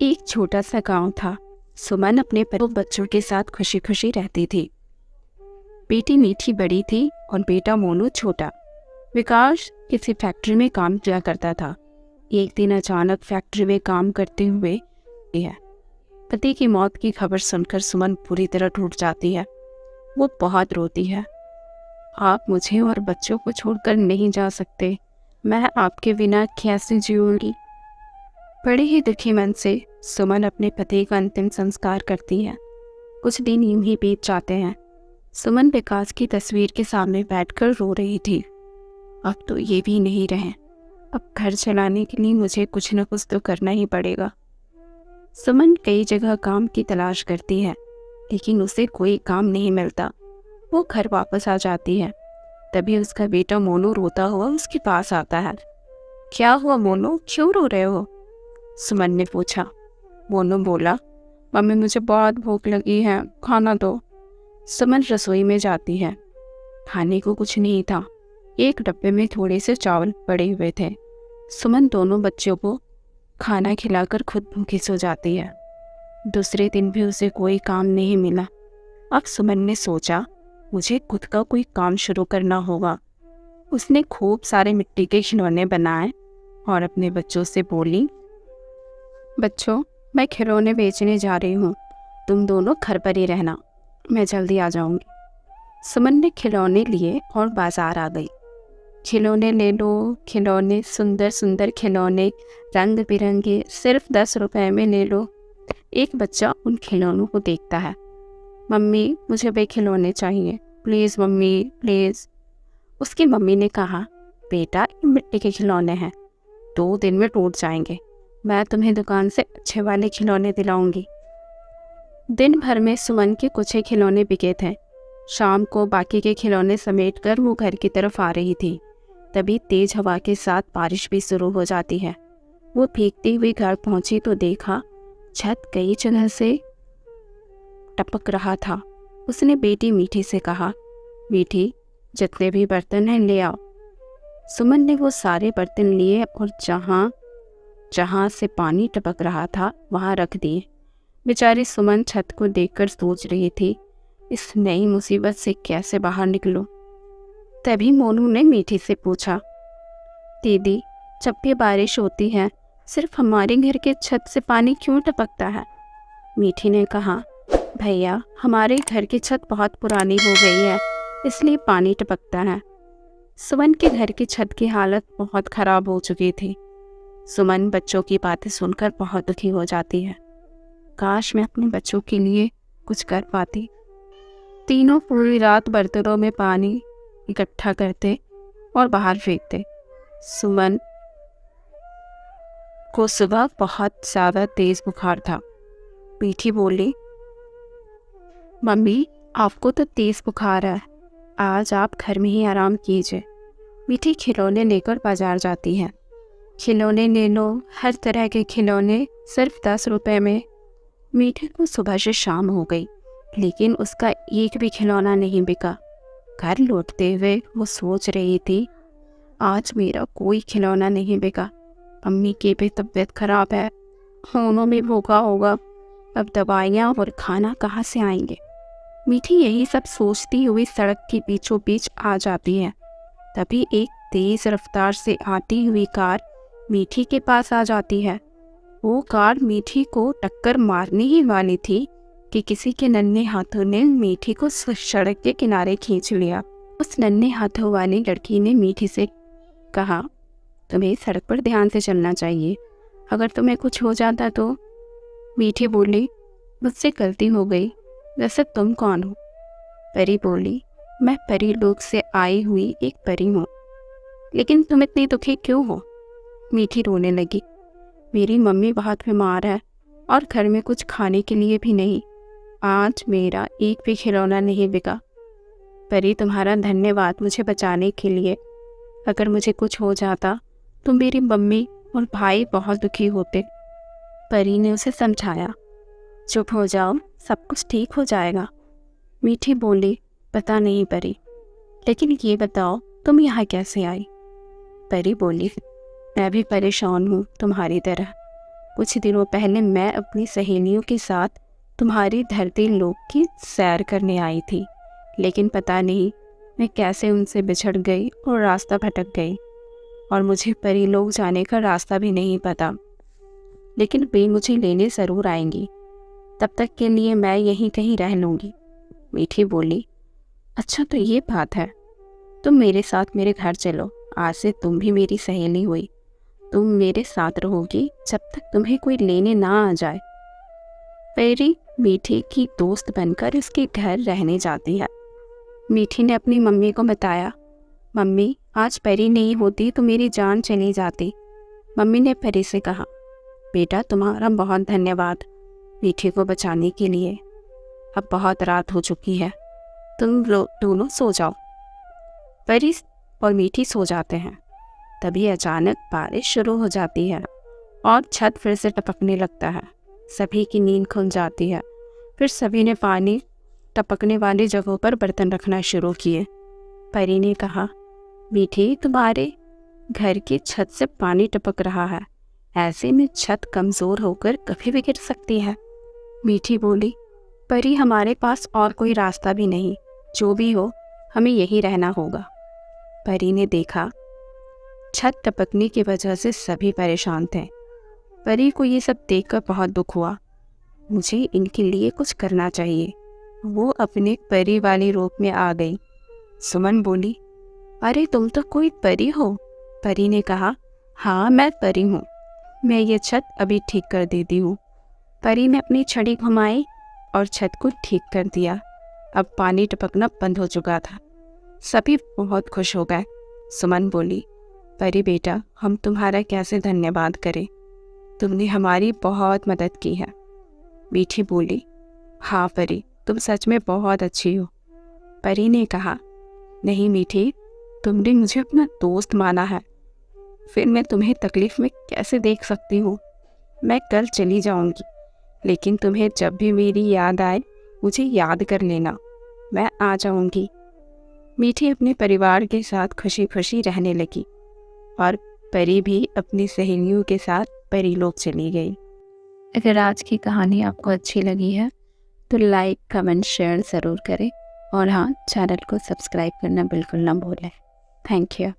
एक छोटा सा गांव था। सुमन अपने बच्चों के साथ खुशी खुशी रहती थी। बेटी मीठी बड़ी थी और बेटा मोनू छोटा। विकास किसी फैक्ट्री में काम किया करता था। एक दिन अचानक फैक्ट्री में काम करते हुए पति की मौत की खबर सुनकर सुमन पूरी तरह टूट जाती है। वो बहुत रोती है। आप मुझे और बच्चों को छोड़कर नहीं जा सकते, मैं आपके बिना कैसे जीऊंगी। बड़े ही दुखी मन से सुमन अपने पति का अंतिम संस्कार करती है। कुछ दिन यूं ही बीत जाते हैं। सुमन विकास की तस्वीर के सामने बैठकर रो रही थी। अब तो ये भी नहीं रहे। अब घर चलाने के लिए मुझे कुछ न कुछ तो करना ही पड़ेगा। सुमन कई जगह काम की तलाश करती है, लेकिन उसे कोई काम नहीं मिलता। वो घर वापस आ जाती है। तभी उसका बेटा मोनू रोता हुआ उसके पास आता है। क्या हुआ मोनू, क्यों रो रहे हो? सुमन ने पूछा। मोनू बोला, मम्मी मुझे बहुत भूख लगी है, खाना दो। सुमन रसोई में जाती है। खाने को कुछ नहीं था। एक डब्बे में थोड़े से चावल पड़े हुए थे। सुमन दोनों बच्चों को खाना खिलाकर खुद भूखी सो जाती है। दूसरे दिन भी उसे कोई काम नहीं मिला। अब सुमन ने सोचा, मुझे खुद का कोई काम शुरू करना होगा। उसने खूब सारे मिट्टी के खिलौने बनाए और अपने बच्चों से बोली, बच्चों मैं खिलौने बेचने जा रही हूँ, तुम दोनों घर पर ही रहना, मैं जल्दी आ जाऊंगी। सुमन ने खिलौने लिए और बाजार आ गई। खिलौने ले लो, खिलौने, सुंदर सुंदर खिलौने, रंग बिरंगे, सिर्फ 10 रुपए में ले लो। एक बच्चा उन खिलौनों को देखता है। मम्मी मुझे वे खिलौने चाहिए, प्लीज़ मम्मी प्लीज़। उसकी मम्मी ने कहा, बेटा ये मिट्टी के खिलौने हैं, 2 दिन में टूट जाएंगे, मैं तुम्हें दुकान से अच्छे वाले खिलौने दिलाऊंगी। दिन भर में सुमन के कुछ ही खिलौने बिके थे। शाम को बाकी के खिलौने समेटकर वो घर की तरफ आ रही थी। तभी तेज हवा के साथ बारिश भी शुरू हो जाती है। वो भीगती हुई घर पहुंची तो देखा छत कई जगह से टपक रहा था। उसने बेटी मीठी से कहा, मीठी जितने भी बर्तन हैं ले आओ। सुमन ने वो सारे बर्तन लिए और जहाँ जहाँ से पानी टपक रहा था वहाँ रख दिए। बेचारी सुमन छत को देखकर सोच रही थी, इस नई मुसीबत से कैसे बाहर निकलूं। तभी मोनू ने मीठी से पूछा, दीदी जब भी बारिश होती है सिर्फ हमारे घर के छत से पानी क्यों टपकता है? मीठी ने कहा, भैया हमारे घर की छत बहुत पुरानी हो गई है, इसलिए पानी टपकता है। सुमन के घर की छत की हालत बहुत ख़राब हो चुकी थी। सुमन बच्चों की बातें सुनकर बहुत दुखी हो जाती है। काश मैं अपने बच्चों के लिए कुछ कर पाती। तीनों पूरी रात बर्तनों में पानी इकट्ठा करते और बाहर फेंकते। सुमन को सुबह बहुत ज़्यादा तेज बुखार था। मीठी बोली, मम्मी आपको तो तेज बुखार है, आज आप घर में ही आराम कीजिए। मीठी खिलौने लेकर बाजार जाती है। खिलौने ले लो, हर तरह के खिलौने सिर्फ 10 रुपए में। मीठी को सुबह से शाम हो गई, लेकिन उसका एक भी खिलौना नहीं बिका। घर लौटते हुए वो सोच रही थी, आज मेरा कोई खिलौना नहीं बिका। अम्मी की भी तबीयत खराब है, मोनू भी भूखा होगा, अब दवाइयाँ और खाना कहाँ से आएंगे। मीठी यही सब सोचती हुई सड़क के बीचों बीच आ जाती है। तभी एक तेज रफ्तार से आती हुई कार मीठी के पास आ जाती है। वो कार मीठी को टक्कर मारने ही वाली थी कि किसी के नन्हे हाथों ने मीठी को सड़क के किनारे खींच लिया। उस नन्हे हाथों वाली लड़की ने मीठी से कहा, तुम्हें सड़क पर ध्यान से चलना चाहिए, अगर तुम्हें कुछ हो जाता तो। मीठी बोली, मुझसे गलती हो गई, वैसे तुम कौन हो? परी बोली, मैं परी लोक से आई हुई एक परी हूँ। लेकिन तुम इतनी दुखी क्यों हो? मीठी रोने लगी, मेरी मम्मी बहुत बीमार है और घर में कुछ खाने के लिए भी नहीं। आज मेरा एक भी खिलौना नहीं बिका। परी तुम्हारा धन्यवाद मुझे बचाने के लिए। अगर मुझे कुछ हो जाता तो मेरी मम्मी और भाई बहुत दुखी होते। परी ने उसे समझाया, चुप हो जाओ, सब कुछ ठीक हो जाएगा। मीठी बोली, पता नहीं परी, लेकिन ये बताओ तुम यहाँ कैसे आई? परी बोली, मैं भी परेशान हूँ तुम्हारी तरह। कुछ दिनों पहले मैं अपनी सहेलियों के साथ तुम्हारी धरती लोक की सैर करने आई थी, लेकिन पता नहीं मैं कैसे उनसे बिछड़ गई और रास्ता भटक गई, और मुझे परीलोक जाने का रास्ता भी नहीं पता। लेकिन वे मुझे लेने ज़रूर आएंगी। तब तक के लिए मैं यहीं कहीं रह लूँगी। मीठी बोली, अच्छा तो ये बात है। तुम मेरे साथ मेरे घर चलो। आज से तुम भी मेरी सहेली हुई। तुम मेरे साथ रहोगी जब तक तुम्हें कोई लेने ना आ जाए। परी मीठी की दोस्त बनकर उसके घर रहने जाती है। मीठी ने अपनी मम्मी को बताया, मम्मी आज परी नहीं होती तो मेरी जान चली जाती। मम्मी ने परी से कहा, बेटा तुम्हारा बहुत धन्यवाद मीठी को बचाने के लिए। अब बहुत रात हो चुकी है, तुम लोग दोनों सो जाओ। परी और मीठी सो जाते हैं। तभी अचानक बारिश शुरू हो जाती है और छत फिर से टपकने लगता है। सभी की नींद खुल जाती है। फिर सभी ने पानी टपकने वाली जगहों पर बर्तन रखना शुरू किए। परी ने कहा, मीठी तुम्हारे घर की छत से पानी टपक रहा है, ऐसे में छत कमज़ोर होकर कभी भी गिर सकती है। मीठी बोली, परी हमारे पास और कोई रास्ता भी नहीं, जो भी हो हमें यहीं रहना होगा। परी ने देखा छत टपकने की वजह से सभी परेशान थे। परी को ये सब देखकर बहुत दुख हुआ। मुझे इनके लिए कुछ करना चाहिए। वो अपने परी वाले रूप में आ गई। सुमन बोली, अरे तुम तो कोई परी हो। परी ने कहा, हाँ मैं परी हूँ, मैं ये छत अभी ठीक कर देती हूँ। परी ने अपनी छड़ी घुमाई और छत को ठीक कर दिया। अब पानी टपकना बंद हो चुका था। सभी बहुत खुश हो गए। सुमन बोली, परी बेटा हम तुम्हारा कैसे धन्यवाद करें, तुमने हमारी बहुत मदद की है। मीठी बोली, हाँ परी तुम सच में बहुत अच्छी हो। परी ने कहा, नहीं मीठी, तुमने मुझे अपना दोस्त माना है, फिर मैं तुम्हें तकलीफ़ में कैसे देख सकती हूँ। मैं कल चली जाऊँगी, लेकिन तुम्हें जब भी मेरी याद आए मुझे याद कर लेना, मैं आ जाऊँगी। मीठी अपने परिवार के साथ खुशी खुशी रहने लगी और परी भी अपनी सहेलियों के साथ परीलोक चली गई। अगर आज की कहानी आपको अच्छी लगी है तो लाइक कमेंट शेयर ज़रूर करें, और हाँ चैनल को सब्सक्राइब करना बिल्कुल ना भूलें। Thank you.